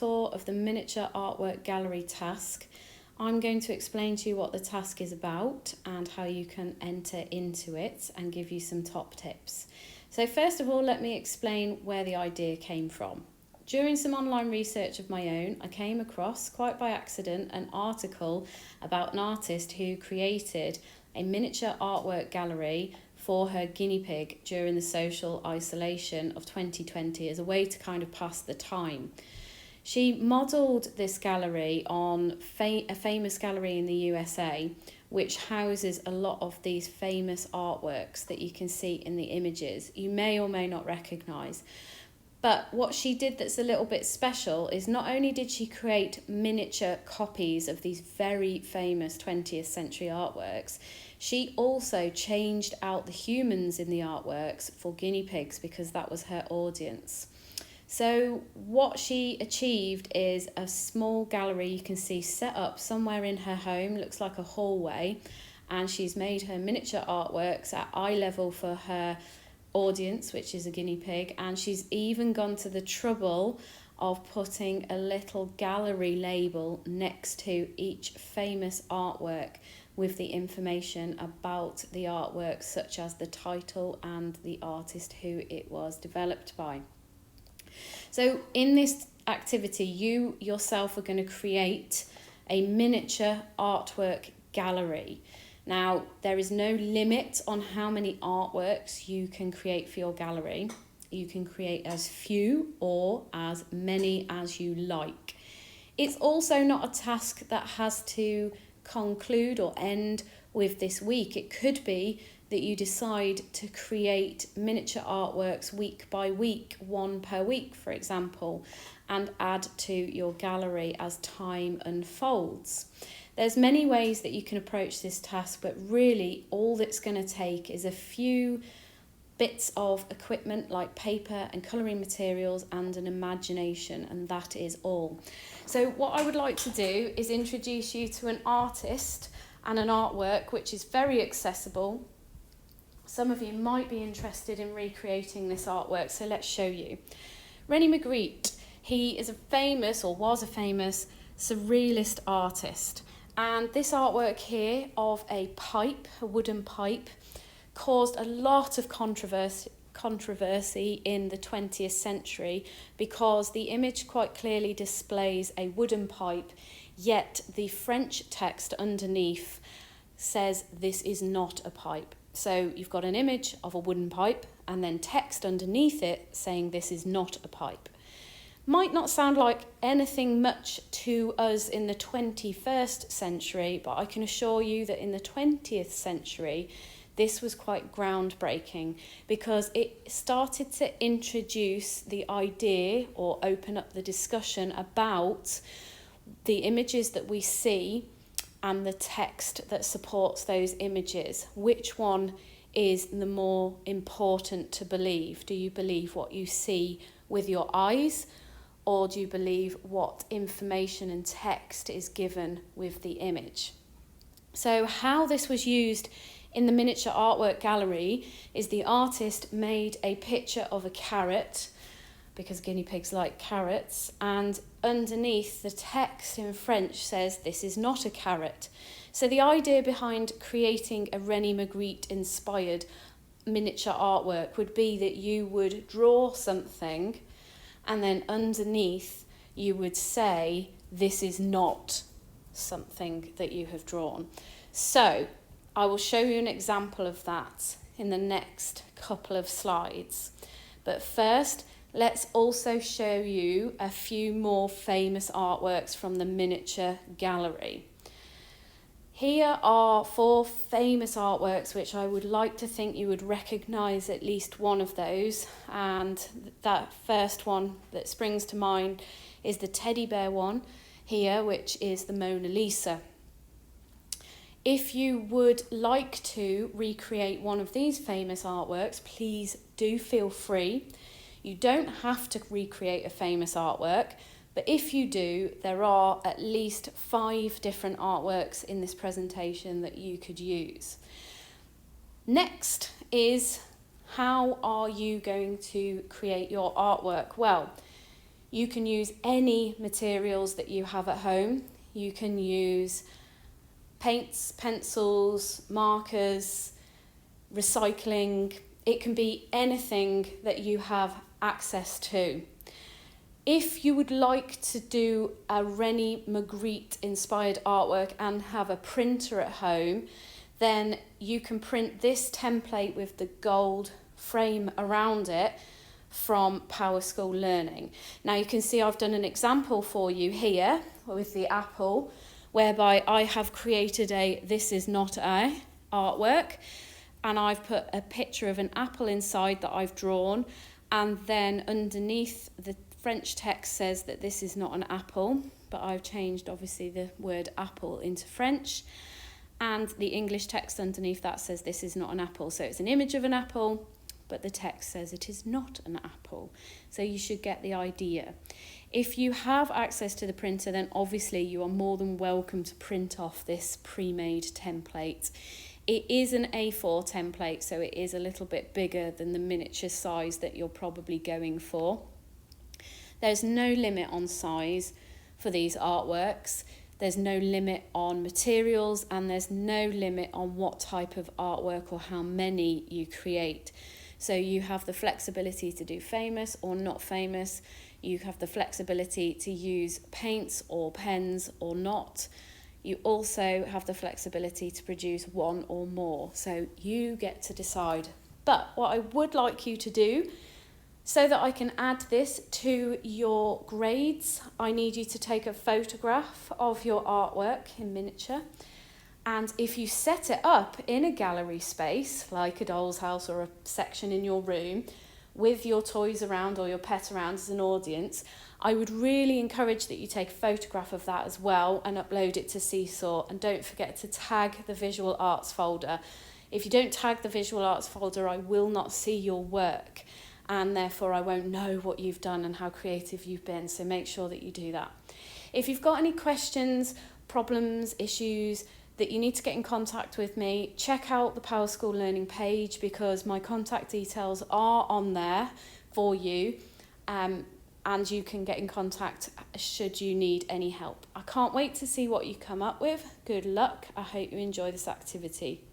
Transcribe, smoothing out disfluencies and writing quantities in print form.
tour of the miniature artwork gallery task. I'm going to explain to you what the task is about and how you can enter into it and give you some top tips. So first of all, let me explain where the idea came from. During some online research of my own, I came across, quite by accident, an article about an artist who created a miniature artwork gallery for her guinea pig during the social isolation of 2020 as a way to kind of pass the time. She modelled this gallery on a famous gallery in the USA, which houses a lot of these famous artworks that you can see in the images. You may or may not recognise. But what she did that's a little bit special is not only did she create miniature copies of these very famous 20th century artworks, she also changed out the humans in the artworks for guinea pigs because that was her audience. So what she achieved is a small gallery you can see set up somewhere in her home, looks like a hallway, and she's made her miniature artworks at eye level for her audience, which is a guinea pig, and she's even gone to the trouble of putting a little gallery label next to each famous artwork with the information about the artwork, such as the title and the artist who it was developed by. So in this activity, you yourself are going to create a miniature artwork gallery. Now, there is no limit on how many artworks you can create for your gallery. You can create as few or as many as you like. It's also not a task that has to conclude or end with this week. It could be that you decide to create miniature artworks week by week, one per week, for example, and add to your gallery as time unfolds. There's many ways that you can approach this task, but really all that's going to take is a few bits of equipment like paper and colouring materials and an imagination, and that is all. So what I would like to do is introduce you to an artist and an artwork which is very accessible. Some of you might be interested in recreating this artwork, so let's show you. René Magritte, he is a famous, or was a famous, surrealist artist. And this artwork here of a pipe, a wooden pipe, caused a lot of controversy in the 20th century because the image quite clearly displays a wooden pipe, yet the French text underneath says this is not a pipe. So you've got an image of a wooden pipe and then text underneath it saying this is not a pipe. Might not sound like anything much to us in the 21st century, but I can assure you that in the 20th century, this was quite groundbreaking because it started to introduce the idea or open up the discussion about the images that we see and the text that supports those images. Which one is the more important to believe? Do you believe what you see with your eyes, or do you believe what information and text is given with the image? So how this was used in the miniature artwork gallery is the artist made a picture of a carrot, because guinea pigs like carrots, and underneath the text in French says this is not a carrot. So the idea behind creating a René Magritte inspired miniature artwork would be that you would draw something and then underneath you would say this is not something that you have drawn. So I will show you an example of that in the next couple of slides. But first, let's also show you a few more famous artworks from the miniature gallery. Here are 4 famous artworks which I would like to think you would recognise at least one of those, and that first one that springs to mind is the teddy bear one here, which is the Mona Lisa. If you would like to recreate one of these famous artworks, please do feel free. You don't have to recreate a famous artwork, but if you do, there are at least 5 different artworks in this presentation that you could use. Next is, how are you going to create your artwork? Well, You can use any materials that you have at home. You can use paints, pencils, markers, recycling. It can be anything that you have access to. If you would like to do a René Magritte inspired artwork and have a printer at home, then you can print this template with the gold frame around it from Power School Learning. Now you can see I've done an example for you here with the apple, whereby I have created a "this is not a" artwork, and I've put a picture of an apple inside that I've drawn, and then underneath the French text says that this is not an apple, but I've changed obviously the word apple into French, and the English text underneath that says this is not an apple. So it's an image of an apple, but the text says it is not an apple. So you should get the idea. If you have access to the printer, then obviously you are more than welcome to print off this pre-made template. It is an A4 template, so it is a little bit bigger than the miniature size that you're probably going for. There's no limit on size for these artworks. There's no limit on materials, and there's no limit on what type of artwork or how many you create. So you have the flexibility to do famous or not famous. You have the flexibility to use paints or pens or not. You also have the flexibility to produce one or more. So you get to decide. But what I would like you to do, so that I can add this to your grades, I need you to take a photograph of your artwork in miniature. And if you set it up in a gallery space, like a doll's house or a section in your room, with your toys around or your pet around as an audience, I would really encourage that you take a photograph of that as well and upload it to Seesaw. And don't forget to tag the visual arts folder. If you don't tag the visual arts folder, I will not see your work, and therefore I won't know what you've done and how creative you've been. So make sure that you do that. If you've got any questions, problems, issues that you need to get in contact with me, check out the Power School Learning page, because my contact details are on there for you, and you can get in contact should you need any help. I can't wait to see what you come up with. Good luck. I hope you enjoy this activity.